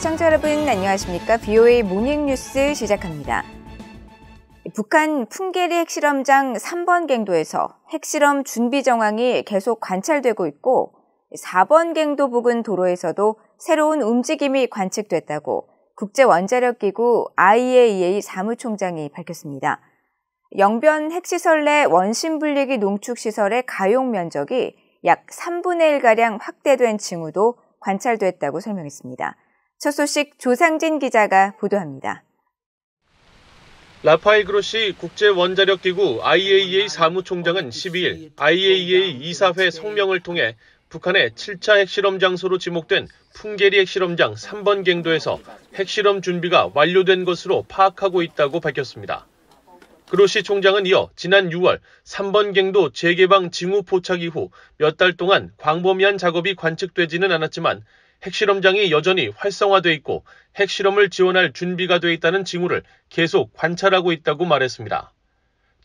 시청자 여러분 안녕하십니까? VOA 모닝뉴스 시작합니다. 북한 풍계리 핵실험장 3번 갱도에서 핵실험 준비 정황이 계속 관찰되고 있고 4번 갱도 부근 도로에서도 새로운 움직임이 관측됐다고 국제원자력기구 IAEA 사무총장이 밝혔습니다. 영변 핵시설 내 원심 분리기 농축시설의 가용 면적이 약 3분의 1가량 확대된 징후도 관찰됐다고 설명했습니다. 첫 소식 조상진 기자가 보도합니다. 라파엘 그로시 국제원자력기구 IAEA 사무총장은 12일 IAEA 이사회 성명을 통해 북한의 7차 핵실험 장소로 지목된 풍계리 핵실험장 3번 갱도에서 핵실험 준비가 완료된 것으로 파악하고 있다고 밝혔습니다. 그로시 총장은 이어 지난 6월 3번 갱도 재개방 징후 포착 이후 몇 달 동안 광범위한 작업이 관측되지는 않았지만 핵실험장이 여전히 활성화돼 있고 핵실험을 지원할 준비가 돼 있다는 징후를 계속 관찰하고 있다고 말했습니다.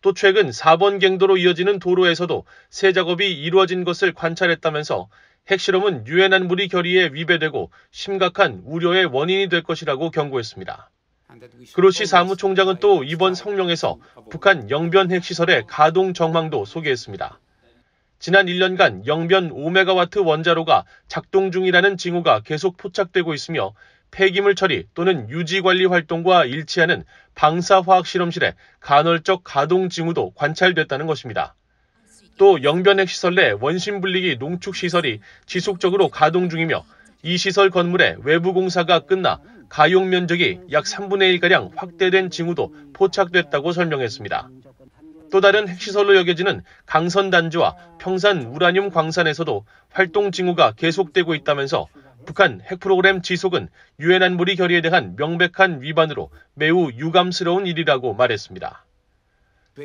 또 최근 4번 갱도로 이어지는 도로에서도 새 작업이 이루어진 것을 관찰했다면서 핵실험은 유엔 안보리 결의에 위배되고 심각한 우려의 원인이 될 것이라고 경고했습니다. 그로시 사무총장은 또 이번 성명에서 북한 영변 핵시설의 가동 정황도 소개했습니다. 지난 1년간 영변 5메가와트 원자로가 작동 중이라는 징후가 계속 포착되고 있으며 폐기물 처리 또는 유지 관리 활동과 일치하는 방사화학실험실의 간헐적 가동 징후도 관찰됐다는 것입니다. 또 영변 핵시설 내 원심 분리기 농축시설이 지속적으로 가동 중이며 이 시설 건물의 외부 공사가 끝나 가용 면적이 약 3분의 1가량 확대된 징후도 포착됐다고 설명했습니다. 또 다른 핵시설로 여겨지는 강선단지와 평산 우라늄 광산에서도 활동 징후가 계속되고 있다면서 북한 핵 프로그램 지속은 유엔 안보리 결의에 대한 명백한 위반으로 매우 유감스러운 일이라고 말했습니다.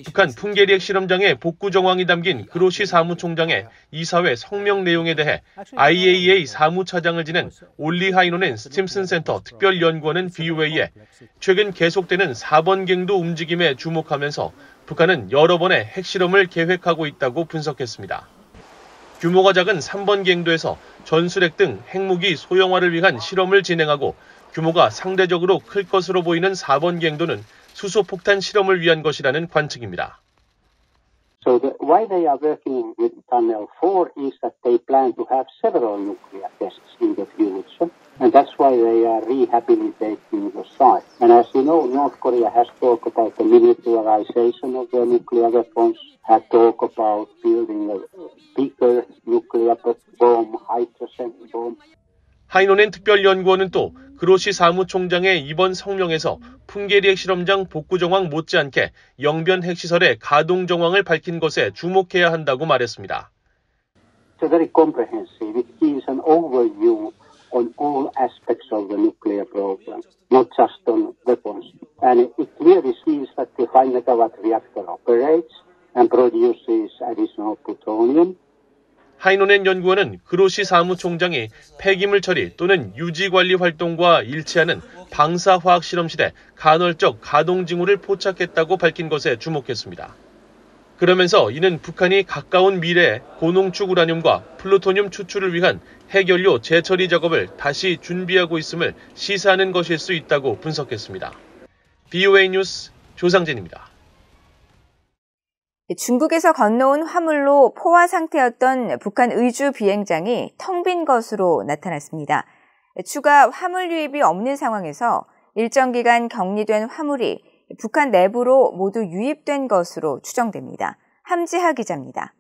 북한 풍계리 핵실험장의 복구 정황이 담긴 그로시 사무총장의 이사회 성명 내용에 대해 IAEA 사무차장을 지낸 올리 하이노넨 스팀슨 센터 특별연구원은 VOA에 최근 계속되는 4번 갱도 움직임에 주목하면서 북한은 여러 번의 핵실험을 계획하고 있다고 분석했습니다. 규모가 작은 3번 갱도에서 전술핵 등 핵무기 소형화를 위한 실험을 진행하고 규모가 상대적으로 클 것으로 보이는 4번 갱도는 수소폭탄 실험을 위한 것이라는 관측입니다. So why they are working with Tunnel 4 is that they plan to have several nuclear tests in the future, and that's why they are rehabilitating the site. And as you know, North Korea has talked about the militarization of their nuclear weapons, had talked about building a bigger nuclear bomb, hydrogen bomb. 하이노넨 특별연구원은 또 그로시 사무총장의 이번 성명에서 풍계리 핵실험장 복구 정황 못지않게 영변 핵시설의 가동 정황을 밝힌 것에 주목해야 한다고 말했습니다. It's very comprehensive. It gives an overview on all aspects of the nuclear program, not just on weapons. And it clearly sees that the 5-megawatt reactor operates and produces additional plutonium. 하이노넨 연구원은 그로시 사무총장이 폐기물 처리 또는 유지 관리 활동과 일치하는 방사화학 실험실의 간헐적 가동 징후를 포착했다고 밝힌 것에 주목했습니다. 그러면서 이는 북한이 가까운 미래에 고농축 우라늄과 플루토늄 추출을 위한 핵연료 재처리 작업을 다시 준비하고 있음을 시사하는 것일 수 있다고 분석했습니다. VOA 뉴스 조상진입니다. 중국에서 건너온 화물로 포화 상태였던 북한 의주 비행장이 텅 빈 것으로 나타났습니다. 추가 화물 유입이 없는 상황에서 일정 기간 격리된 화물이 북한 내부로 모두 유입된 것으로 추정됩니다. 함지하 기자입니다.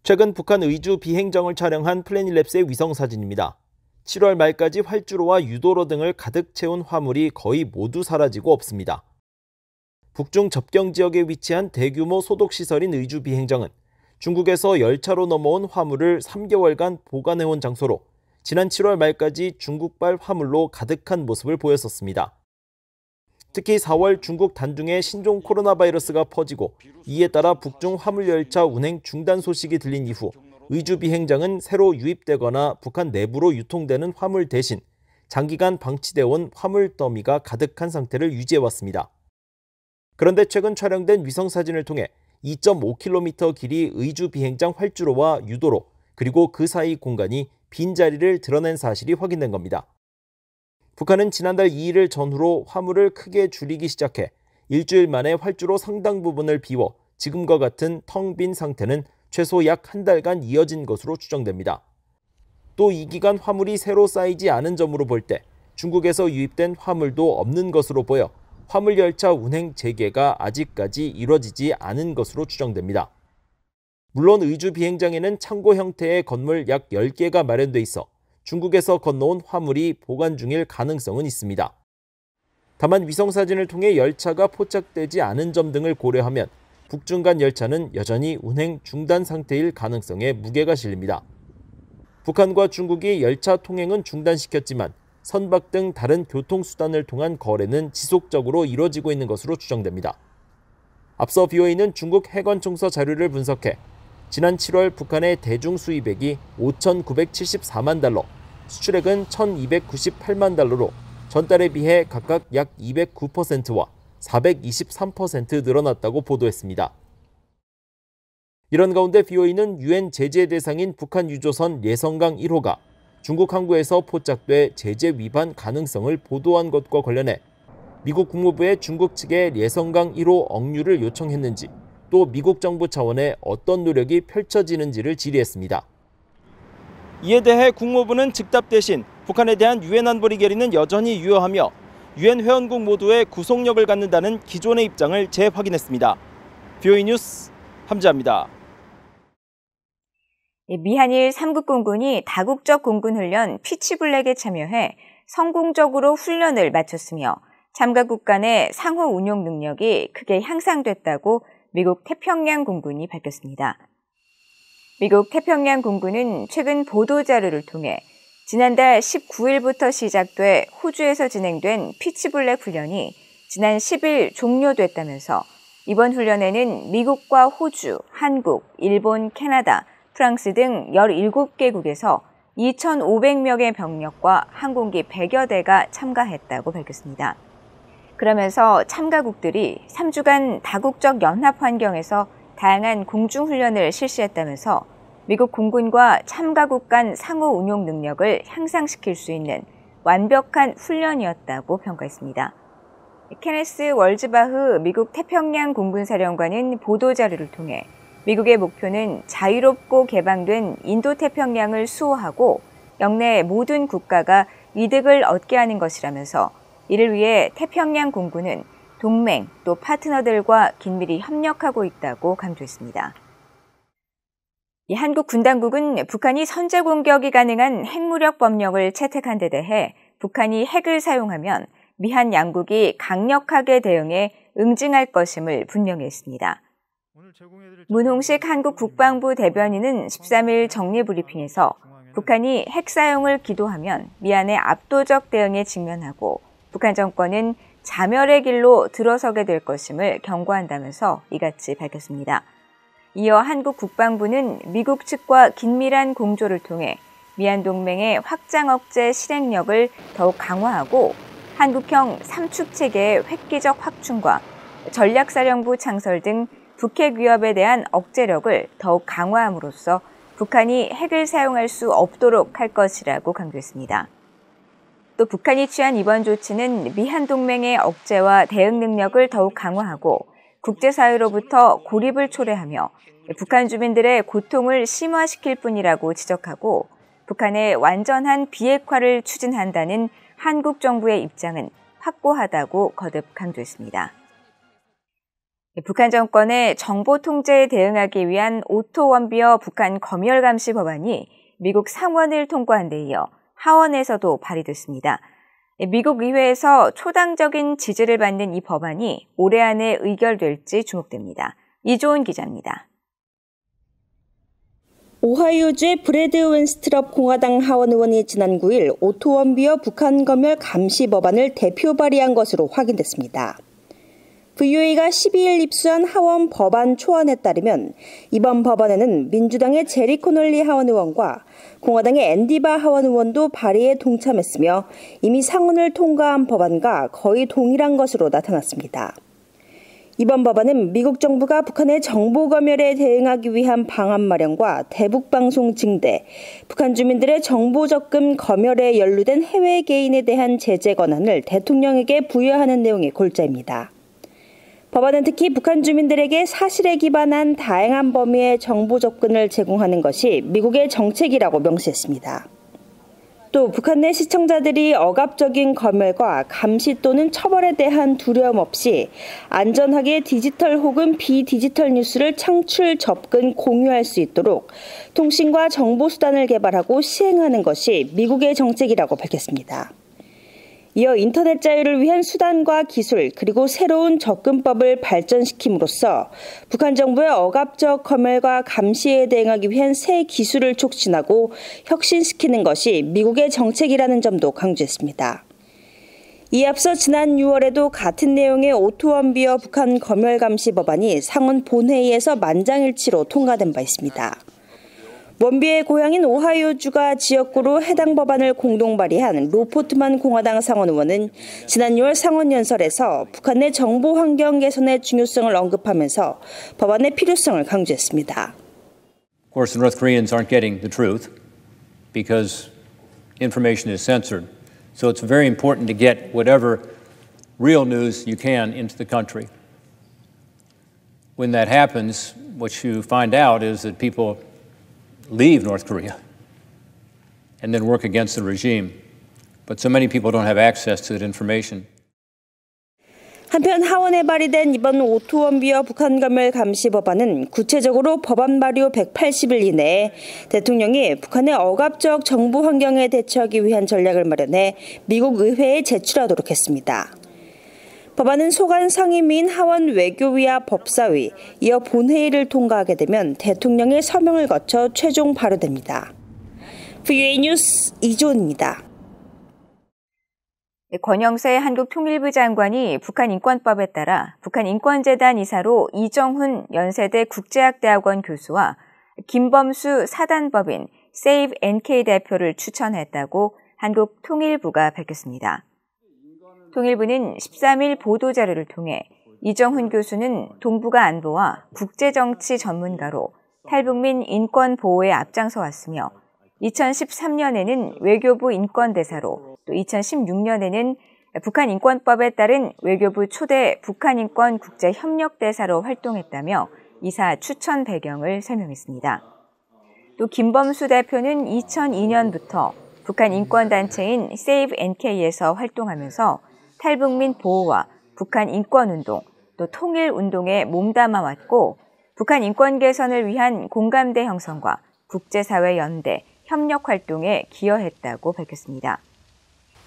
최근 북한 의주 비행정을 촬영한 플래닛랩스의 위성사진입니다. 7월 말까지 활주로와 유도로 등을 가득 채운 화물이 거의 모두 사라지고 없습니다. 북중 접경 지역에 위치한 대규모 소독시설인 의주 비행정은 중국에서 열차로 넘어온 화물을 3개월간 보관해온 장소로 지난 7월 말까지 중국발 화물로 가득한 모습을 보였었습니다. 특히 4월 중국 단둥에 신종 코로나 바이러스가 퍼지고 이에 따라 북중 화물열차 운행 중단 소식이 들린 이후 의주 비행장은 새로 유입되거나 북한 내부로 유통되는 화물 대신 장기간 방치되어 온 화물 더미가 가득한 상태를 유지해왔습니다. 그런데 최근 촬영된 위성사진을 통해 2.5km 길이 의주 비행장 활주로와 유도로 그리고 그 사이 공간이 빈자리를 드러낸 사실이 확인된 겁니다. 북한은 지난달 2일을 전후로 화물을 크게 줄이기 시작해 일주일 만에 활주로 상당 부분을 비워 지금과 같은 텅 빈 상태는 최소 약 한 달간 이어진 것으로 추정됩니다. 또 이 기간 화물이 새로 쌓이지 않은 점으로 볼 때 중국에서 유입된 화물도 없는 것으로 보여 화물 열차 운행 재개가 아직까지 이뤄지지 않은 것으로 추정됩니다. 물론 의주 비행장에는 창고 형태의 건물 약 10개가 마련돼 있어 중국에서 건너온 화물이 보관 중일 가능성은 있습니다. 다만 위성사진을 통해 열차가 포착되지 않은 점 등을 고려하면 북중 간 열차는 여전히 운행 중단 상태일 가능성에 무게가 실립니다. 북한과 중국이 열차 통행은 중단시켰지만 선박 등 다른 교통수단을 통한 거래는 지속적으로 이뤄지고 있는 것으로 추정됩니다. 앞서 BOA는 중국 해관총서 자료를 분석해 지난 7월 북한의 대중 수입액이 5,974만 달러, 수출액은 1,298만 달러로 전달에 비해 각각 약 209%와 423% 늘어났다고 보도했습니다. 이런 가운데 BOA는 유엔 제재 대상인 북한 유조선 예성강 1호가 중국 항구에서 포착돼 제재 위반 가능성을 보도한 것과 관련해 미국 국무부에 중국 측에 예성강 1호 억류를 요청했는지 또 미국 정부 차원의 어떤 노력이 펼쳐지는지를 질의했습니다. 이에 대해 국무부는 즉답 대신 북한에 대한 유엔 안보리 결의는 여전히 유효하며 유엔 회원국 모두의 구속력을 갖는다는 기존의 입장을 재확인했습니다. BOA 뉴스 함지아입니다. 미한일 3국 공군이 다국적 공군 훈련 피치블랙에 참여해 성공적으로 훈련을 마쳤으며 참가국 간의 상호 운용 능력이 크게 향상됐다고 미국 태평양 공군이 밝혔습니다. 미국 태평양 공군은 최근 보도자료를 통해 지난달 19일부터 시작돼 호주에서 진행된 피치블랙 훈련이 지난 10일 종료됐다면서 이번 훈련에는 미국과 호주, 한국, 일본, 캐나다, 프랑스 등 17개국에서 2,500명의 병력과 항공기 100여 대가 참가했다고 밝혔습니다. 그러면서 참가국들이 3주간 다국적 연합 환경에서 다양한 공중훈련을 실시했다면서 미국 공군과 참가국 간 상호 운용 능력을 향상시킬 수 있는 완벽한 훈련이었다고 평가했습니다. 케네스 월즈바흐 미국 태평양 공군사령관은 보도자료를 통해 미국의 목표는 자유롭고 개방된 인도태평양을 수호하고 영내 모든 국가가 이득을 얻게 하는 것이라면서 이를 위해 태평양 공군은 동맹 또 파트너들과 긴밀히 협력하고 있다고 강조했습니다. 한국 군당국은 북한이 선제 공격이 가능한 핵무력 법령을 채택한 데 대해 북한이 핵을 사용하면 미한 양국이 강력하게 대응해 응징할 것임을 분명히 했습니다. 문홍식 한국 국방부 대변인은 13일 정례브리핑에서 북한이 핵 사용을 기도하면 미한의 압도적 대응에 직면하고 북한 정권은 자멸의 길로 들어서게 될 것임을 경고한다면서 이같이 밝혔습니다. 이어 한국 국방부는 미국 측과 긴밀한 공조를 통해 미한 동맹의 확장 억제 실행력을 더욱 강화하고 한국형 삼축체계의 획기적 확충과 전략사령부 창설 등 북핵 위협에 대한 억제력을 더욱 강화함으로써 북한이 핵을 사용할 수 없도록 할 것이라고 강조했습니다. 또 북한이 취한 이번 조치는 미한 동맹의 억제와 대응 능력을 더욱 강화하고 국제사회로부터 고립을 초래하며 북한 주민들의 고통을 심화시킬 뿐이라고 지적하고 북한의 완전한 비핵화를 추진한다는 한국 정부의 입장은 확고하다고 거듭 강조했습니다. 북한 정권의 정보 통제에 대응하기 위한 오토 원비어 북한 검열 감시 법안이 미국 상원을 통과한 데 이어 하원에서도 발의됐습니다. 미국 의회에서 초당적인 지지를 받는 이 법안이 올해 안에 의결될지 주목됩니다. 이조은 기자입니다. 오하이오주의 브래드 윈스트럽 공화당 하원 의원이 지난 9일 오토 원비어 북한 검열 감시 법안을 대표 발의한 것으로 확인됐습니다. VOA가 12일 입수한 하원 법안 초안에 따르면 이번 법안에는 민주당의 제리 코널리 하원 의원과 공화당의 앤디 바 하원 의원도 발의에 동참했으며 이미 상원을 통과한 법안과 거의 동일한 것으로 나타났습니다. 이번 법안은 미국 정부가 북한의 정보검열에 대응하기 위한 방안 마련과 대북방송 증대, 북한 주민들의 정보 접근 검열에 연루된 해외 개인에 대한 제재 권한을 대통령에게 부여하는 내용의 골자입니다. 법안은 특히 북한 주민들에게 사실에 기반한 다양한 범위의 정보 접근을 제공하는 것이 미국의 정책이라고 명시했습니다. 또 북한 내 시청자들이 억압적인 검열과 감시 또는 처벌에 대한 두려움 없이 안전하게 디지털 혹은 비디지털 뉴스를 창출, 접근, 공유할 수 있도록 통신과 정보 수단을 개발하고 시행하는 것이 미국의 정책이라고 밝혔습니다. 이어 인터넷 자유를 위한 수단과 기술 그리고 새로운 접근법을 발전시킴으로써 북한 정부의 억압적 검열과 감시에 대응하기 위한 새 기술을 촉진하고 혁신시키는 것이 미국의 정책이라는 점도 강조했습니다. 이에 앞서 지난 6월에도 같은 내용의 오토원비어 북한 검열 감시 법안이 상원 본회의에서 만장일치로 통과된 바 있습니다. 원비의 고향인 오하이오주가 지역구로 해당 법안을 공동 발의한 로포트만 공화당 상원 의원은 지난 6월 상원 연설에서 북한 내 정보 환경 개선의 중요성을 언급하면서 법안의 필요성을 강조했습니다. Of course, the North Koreans aren't getting the truth because information is censored. So it's very important to get whatever real news you can into the country. When that happens, what you find out is that people leave North Korea and then work against the regime. But so many people don't have access to that information. 한편 하원에 발의된 이번 오토원비어 북한 검열 감시 법안은 구체적으로 법안 발의 180일 이내에 대통령이 북한의 억압적 정보 환경에 대처하기 위한 전략을 마련해 미국 의회에 제출하도록 했습니다. 법안은 소관 상임위인 하원 외교위와 법사위, 이어 본회의를 통과하게 되면 대통령의 서명을 거쳐 최종 발효됩니다. VOA 뉴스 이조은입니다. 권영세 한국통일부 장관이 북한인권법에 따라 북한인권재단 이사로 이정훈 연세대 국제학대학원 교수와 김범수 사단법인 Save NK 대표를 추천했다고 한국통일부가 밝혔습니다. 통일부는 13일 보도자료를 통해 이정훈 교수는 동북아 안보와 국제정치 전문가로 탈북민 인권 보호에 앞장서 왔으며 2013년에는 외교부 인권대사로 또 2016년에는 북한인권법에 따른 외교부 초대 북한인권 국제협력대사로 활동했다며 이사 추천 배경을 설명했습니다. 또 김범수 대표는 2002년부터 북한 인권단체인 Save NK에서 활동하면서 탈북민 보호와 북한 인권운동, 또 통일운동에 몸담아왔고 북한 인권 개선을 위한 공감대 형성과 국제사회 연대, 협력활동에 기여했다고 밝혔습니다.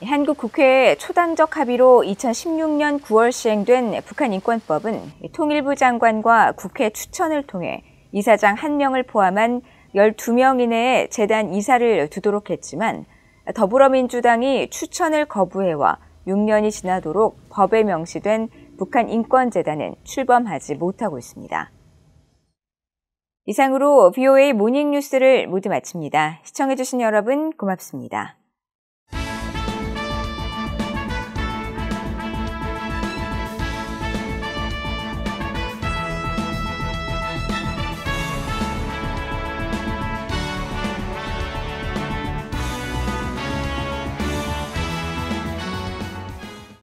한국 국회의 초당적 합의로 2016년 9월 시행된 북한인권법은 통일부 장관과 국회 추천을 통해 이사장 1명을 포함한 12명 이내에 재단 이사를 두도록 했지만 더불어민주당이 추천을 거부해와 6년이 지나도록 법에 명시된 북한인권재단은 출범하지 못하고 있습니다. 이상으로 VOA 모닝뉴스를 모두 마칩니다. 시청해주신 여러분 고맙습니다.